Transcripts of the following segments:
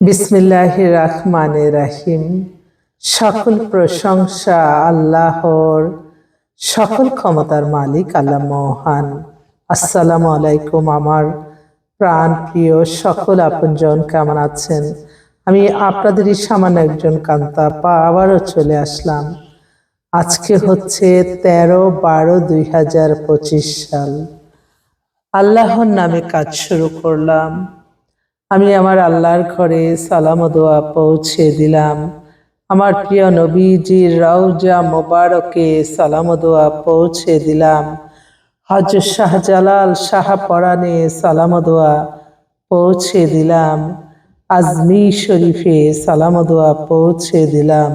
বিসমিল্লাহির রহমানির রহিম। সকল প্রশংসা আল্লাহর, সকল ক্ষমতার মালিক আল্লাহ মহান। আসসালামু আলাইকুম আমার প্রাণ প্রিয় সকল আপনজন, কেমন আছেন? আমি আপনাদেরই সামান্য একজন কান্তাপা আবারও চলে আসলাম। আজকে হচ্ছে 13/12/2025 সাল। আল্লাহর নামে কাজ শুরু করলাম। আমি আমার আল্লাহর ঘরে সালাম ও দোয়া পৌঁছে দিলাম। আমার প্রিয় নবীজির রওজা মোবারকে সালাম ও দোয়া পৌঁছে দিলাম। হযরত শাহজালাল শাহপরানে সালাম ও দোয়া পৌঁছে দিলাম। আজমির শরীফে সালাম ও দোয়া পৌঁছে দিলাম।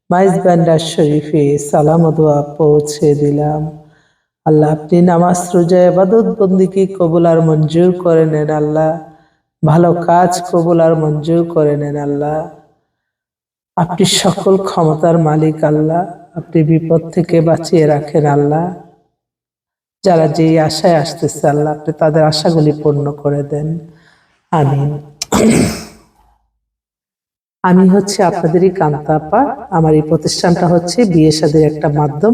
মাইজবান্ডার শরীফে সালাম ও দোয়া পৌঁছে দিলাম। আল্লাহ, আপনি নামাজ রোজা ইবাদত বন্দেগী কবুল আর মঞ্জুর করে নেন আল্লাহ। ভালো কাজ কবুল আর মঞ্জুর করে নেন আল্লাহ। আপনি সকল ক্ষমতার মালিক আল্লাহ। আপনি বিপদ থেকে বাঁচিয়ে রাখেন আল্লাহ। যারা যেই আশায় আসতেছে আল্লাহ, আপনি তাদের আশাগুলি পূর্ণ করে দেন, আমিন। আমি হচ্ছে আপনাদেরই কান্তাপা। আমার এই প্রতিষ্ঠানটা হচ্ছে বিয়ে শাদীর একটা মাধ্যম।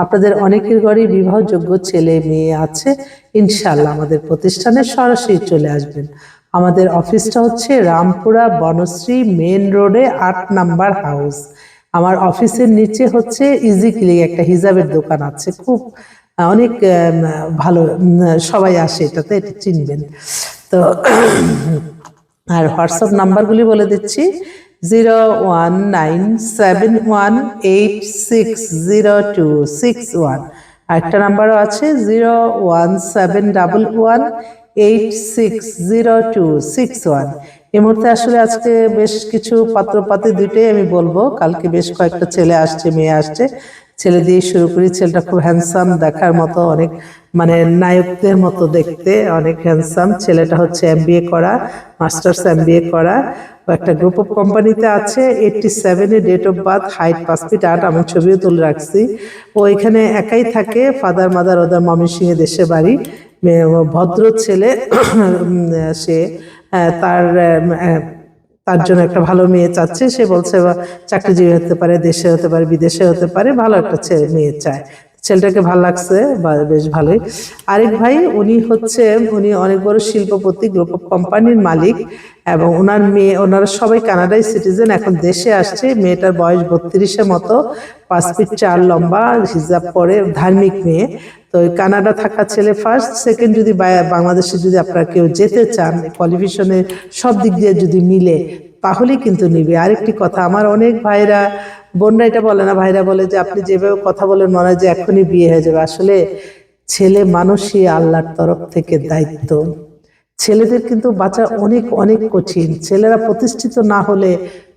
আপনাদের অনেকের ঘরেই বিবাহযোগ্য ছেলে মেয়ে আছে, ইনশাআল্লাহ আমাদের প্রতিষ্ঠানে সরাসরি চলে আসবেন। আমাদের অফিসটা হচ্ছে রামপুরা বনশ্রী মেন রোডে 8 নাম্বার হাউস। আমার অফিসের নিচে হচ্ছে ইজিক্লি একটা হিজাবের দোকান আছে, খুব অনেক ভালো, সবাই আসে এটাতে, এটা চিনবেন তো। আর হোয়াটসঅ্যাপ নাম্বারগুলি বলে দিচ্ছি: 01976060261। আরেকটা নাম্বারও আছে 01711860261। এই মুহূর্তে আসলে আজকে বেশ কিছু পাত্রপাতি দুইটাই আমি বলবো, কালকে বেশ কয়েকটা ছেলে আসছে, মেয়ে আসছে। ছেলে দিয়ে শুরু করি। ছেলেটা খুব হ্যান্ডসাম দেখার মতো, অনেক মানে নায়কদের মতো দেখতে, অনেক হ্যান্ডসাম। ছেলেটা হচ্ছে এমবিএ করা, মাস্টার্স এমবিএ করা, একটা গ্রুপ অফ কোম্পানিতে আছে। 87 এ date of birth, height 5 feet 8, আমি ছবিও তুলে রাখছি। ও এখানে একাই থাকে, ফাদার মাদার ওদের ময়মনসিংহে দেশে বাড়ি। ভদ্র ছেলে। সে তার তার জন্য একটা ভালো মেয়ে চাচ্ছে। সে বলছে চাকরিজীবী হতে পারে, দেশে হতে পারে, বিদেশে হতে পারে, ভালো একটা মেয়ে চায়। ছেলেটাকে ভালো লাগছে, বেশ ভালোই। আরেক ভাই, উনি অনেক বড় শিল্পপতি, গ্রুপ অফ কোম্পানির মালিক, এবং ওনার মেয়ে, ওনারা সবাই কানাডায় সিটিজেন, এখন দেশে আসছে। মেয়েটার বয়স 32-এর মতো, 5 ফিট 4 লম্বা, হিজাব পরে, ধার্মিক মেয়ে। তো কানাডা থাকা ছেলে ফার্স্ট। সেকেন্ড, যদি বাংলাদেশে যদি আপনারা কেউ যেতে চান, কোয়ালিফিকেশনের সব দিক দিয়ে যদি মিলে, তাহলেই কিন্তু নিবে। আরেকটি কথা, আমার অনেক ভাইরা, বোনরা এটা বলে না, ভাইরা বলে যে আপনি যেভাবে কথা বলেন মনে হয় যে এখনই বিয়ে হয়ে যাবে। আসলে ছেলে মানুষই আল্লাহর তরফ থেকে দায়িত্ব। ছেলেদের কিন্তু বাঁচা অনেক অনেক কঠিন। ছেলেরা প্রতিষ্ঠিত না হলে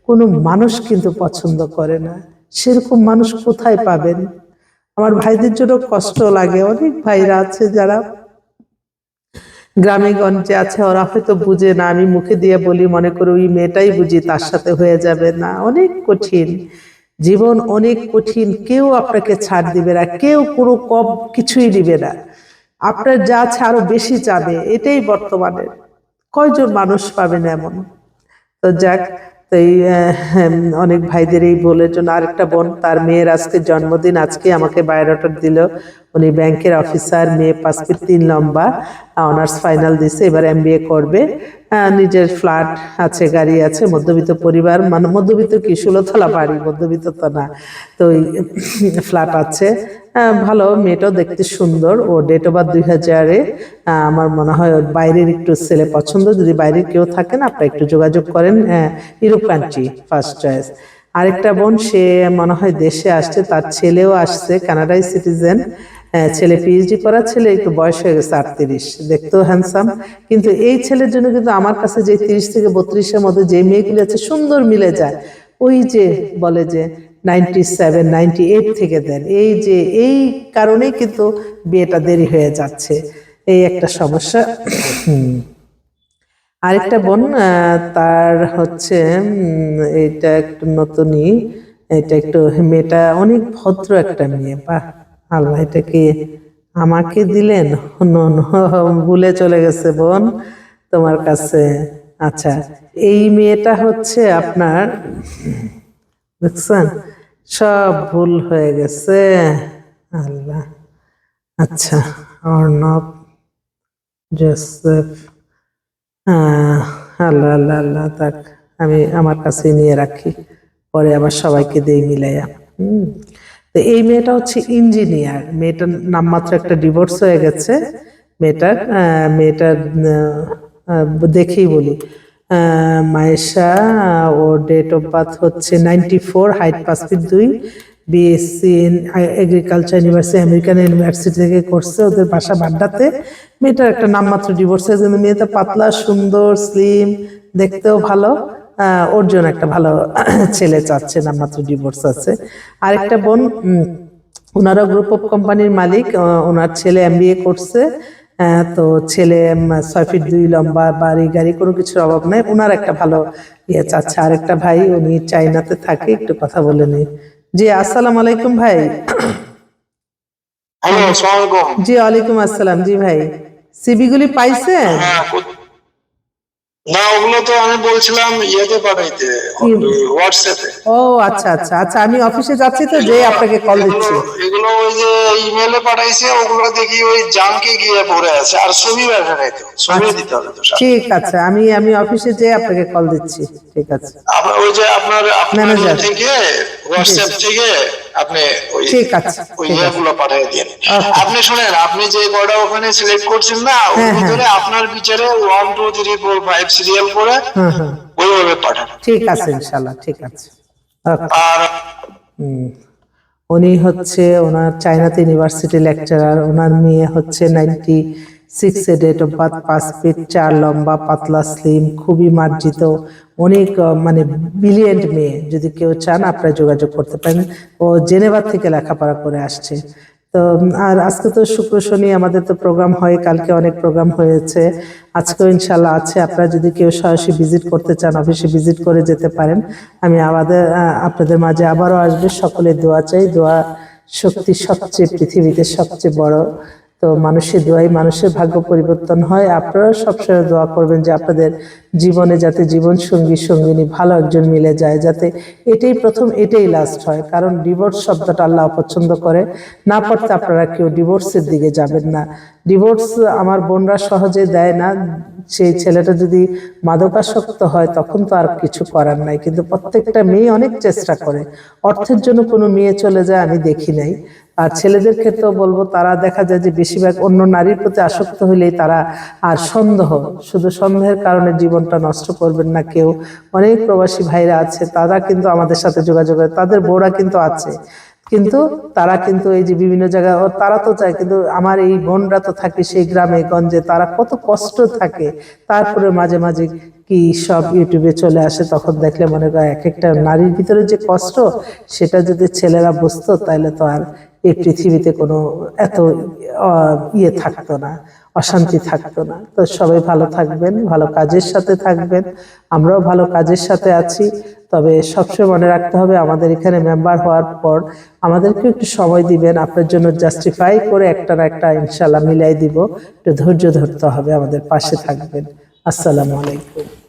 কোনো মানুষ কিন্তু পছন্দ করে না। সেরকম মানুষ কোথায় পাবেন? আমার ভাইদের জন্য কষ্ট লাগে। অনেক ভাইরা আছে যারা গ্রামে গঞ্জে আছে, ওরা হয়তো বুঝে না। আমি মুখে দিয়ে বলি, মনে করি ওই মেয়েটাই বুঝি, তার সাথে হয়ে যাবে না। অনেক কঠিন জীবন, অনেক কঠিন। কেউ আপনাকে ছাড় দিবে না, কেউ কোনো কম কিছুই দিবে না। আপনার যা আছে আরো বেশি চাবে, এটাই বর্তমানে। কয়জন মানুষ পাবেন এমন? তো যাক, তো এই অনেক ভাইদের এই বলে জন্য। আরেকটা বোন, তার মেয়ের আজকে জন্মদিন, আজকে আমাকে বায়োডাটা দিল। উনি ব্যাংকের অফিসার, মেয়ে 5 ফিট 3 লম্বা, অনার্স ফাইনাল দিছে, এবার এমবিএ করবে। নিজের ফ্ল্যাট আছে, গাড়ি আছে, মধ্যবিত্ত পরিবার। মানে মধ্যবিত্ত কি, 16 তলা বাড়ি, মধ্যবিত্ত তো না। তো ফ্ল্যাট আছে। ভালো, মেয়েটাও দেখতে সুন্দর। ও ডেট অফ বার্থ 2000-এ। আমার মনে হয় ওর বাইরের একটু ছেলে পছন্দ। যদি বাইরের কেউ থাকেন, আপনারা একটু যোগাযোগ করেন। Europe country first choice. আরেকটা বোন, সে মনে হয় দেশে আসছে, তার ছেলেও আসছে, কানাডায় সিটিজেন। ছেলে পিএইচডি করা, ছেলে একটু বয়স হয়ে গেছে 38, দেখতেও হ্যান্ডসাম। কিন্তু এই ছেলের জন্য কিন্তু আমার কাছে যে 30 থেকে 32-এর মধ্যে যে মেয়েগুলি আছে, সুন্দর মিলে যায়। ওই যে বলে যে 97, 98 থেকে দেন, এই কারণেই কিন্তু বিয়েটা দেরি হয়ে যাচ্ছে। এই একটা সমস্যা। আরেকটা বোন, তার হচ্ছে এটা একটু নতুনই, এটা একটু, মেয়েটা অনেক ভদ্র একটা মেয়ে। বাহ, আল্লাহ, এটা কি আমাকে দিলেন? ভুলে চলে গেছে বোন তোমার কাছে। আচ্ছা, এই মেয়েটা হচ্ছে আপনার, দেখছেন সব ভুল হয়ে গেছে। আল্লাহ, আচ্ছা, অর্ণব জোসেফ, আল্লাহ আল্লাহ আল্লাহ, তাক আমি আমার কাছে নিয়ে রাখি, পরে আবার সবাইকে দেই মিলাইয়া। তো এই মেয়েটা হচ্ছে ইঞ্জিনিয়ার, মেয়েটার নামমাত্র একটা ডিভোর্স হয়ে গেছে। মেয়েটার দেখেই বলি, মায়েশা, ওর ডেট অফ বার্থ হচ্ছে 94, height 5 feet 2, BSc in agriculture university, American university থেকে করছে, ওদের বাসা বাড্ডাতে। মেয়েটার একটা নামমাত্র ডিভোর্স হয়েছে, কিন্তু মেয়েটা পাতলা, সুন্দর, স্লিম, দেখতেও ভালো। ওর জন্য একটা ভালো ছেলে চাচ্ছে, নামমাত্র ডিভোর্স আছে। আরেকটা বোন, ওনারা গ্রুপ অফ কোম্পানির মালিক, ওনার ছেলে এমবিএ করছে। তো ছেলে 6 ফিট 2 লম্বা, বাড়ি গাড়ি কোনো কিছুর অভাব নাই, ওনার একটা ভালো ইয়ে চাচ্ছে। আরেকটা ভাই, উনি চাইনাতে থাকে, একটু কথা বলে নি। জি আসসালামু আলাইকুম ভাই। জি ওয়ালাইকুম আসসালাম। জি ভাই, সিবি গুলি পাইছেন? না, ওগুলো তো আমি বলছিলাম ইয়েতে পাঠাইতে, হোয়াটসঅ্যাপে। ও আচ্ছা আচ্ছা আচ্ছা, আমি অফিসে যাচ্ছি তো, যে আপনাকে কল দিচ্ছি। এগুলো ওই যে ইমেলে পাঠাইছে, ওগুলো দেখি ওই জাঙ্কে গিয়ে পড়ে আছে, আর ছবি পাঠায় নাই তো, ছবি দিতে হবে তো। ঠিক আছে, আমি অফিসে যেয়ে আপনাকে কল দিচ্ছি। ঠিক আছে, আপনার ওই যে আপনার ম্যানেজার থেকে হোয়াটসঅ্যাপ থেকে আপনি ওই ঠিক আছে, ওই ইয়েগুলো পাঠিয়ে দিন। আপনি শুনেন, আপনি যে কয়টা ওখানে সিলেক্ট করছেন না, ওর ভিতরে আপনার বিচারে 1 2 3 4 5 সিরিয়াল করে ওইভাবে পাঠান। ঠিক আছে ইনশাআল্লাহ, ঠিক আছে। আর উনি হচ্ছে ওনার চায়নাতে ইউনিভার্সিটি লেকচারার, ওনার মেয়ে হচ্ছে 96 ডেট অফ বার্থ, 5 ফিট 4 লম্বা, পাতলা, স্লিম, খুবই মার্জিত, অনেক মানে ব্রিলিয়েন্ট মেয়ে। যদি কেউ চান আপনারা যোগাযোগ করতে পারেন। ও জেনেভা থেকে লেখাপড়া করে আসছে। তো আর আজকে তো শুক্র শনি আমাদের তো প্রোগ্রাম হয়, কালকে অনেক প্রোগ্রাম হয়েছে, আজকেও ইনশাল্লাহ আছে। আপনারা যদি কেউ সরাসরি ভিজিট করতে চান, অফিসে ভিজিট করে যেতে পারেন। আমি আপনাদের মাঝে আবারও আসবে। সকলের দোয়া চাই, দোয়া শক্তি সবচেয়ে পৃথিবীতে সবচেয়ে বড়। তো মানুষের দোয়াই মানুষের ভাগ্য পরিবর্তন হয়। আপনারা সবসময় দোয়া করবেন যে আপনাদের জীবনে যাতে জীবন সঙ্গী সঙ্গিনী ভালো একজন মিলে যায়, যাতে এটাই প্রথম এটাই লাস্ট হয়। কারণ ডিভোর্স শব্দটা আল্লাহ অপছন্দ করে না, পড়তে আপনারা কেউ ডিভোর্সের দিকে যাবেন না। ডিভোর্স আমার বোনরা সহজে দেয় না। সেই ছেলেটা যদি মাদকাসক্ত হয় তখন তো আর কিছু করার নাই, কিন্তু প্রত্যেকটা মেয়ে অনেক চেষ্টা করে। অর্থের জন্য কোনো মেয়ে চলে যায় আমি দেখি নাই। আর ছেলেদের ক্ষেত্রেও বলবো, তারা দেখা যায় যে বেশিরভাগ অন্য নারীর প্রতি আসক্ত হইলেই তারা, আর সন্দেহ, শুধু সন্দেহের কারণে জীবনটা নষ্ট করবেন না কেউ। অনেক প্রবাসী ভাইরা আছে, তারা কিন্তু আমাদের সাথে যোগাযোগ করে, তাদের বউরা কিন্তু আছে, কিন্তু তারা কিন্তু এই যে বিভিন্ন জায়গায়, তারা তো চায়, কিন্তু আমার এই বোনরা তো থাকে সেই গ্রামে গঞ্জে, তারা কত কষ্ট থাকে। তারপরে মাঝে মাঝে কি সব ইউটিউবে চলে আসে, তখন দেখলে মনে হয় এক একটা নারীর ভিতরে যে কষ্ট, সেটা যদি ছেলেরা বুঝতো তাহলে তো আর এই পৃথিবীতে কোনো এত ইয়ে থাকতো না, অশান্তি থাকতো না। তো সবাই ভালো থাকবেন, ভালো কাজের সাথে থাকবেন, আমরাও ভালো কাজের সাথে আছি। তবে সবসময় মনে রাখতে হবে, আমাদের এখানে মেম্বার হওয়ার পর আমাদেরকে একটু সময় দিবেন, আপনার জন্য জাস্টিফাই করে একটা না একটা ইনশাল্লাহ মিলাই দিব। একটু ধৈর্য ধরতে হবে, আমাদের পাশে থাকবেন। আসসালামু আলাইকুম।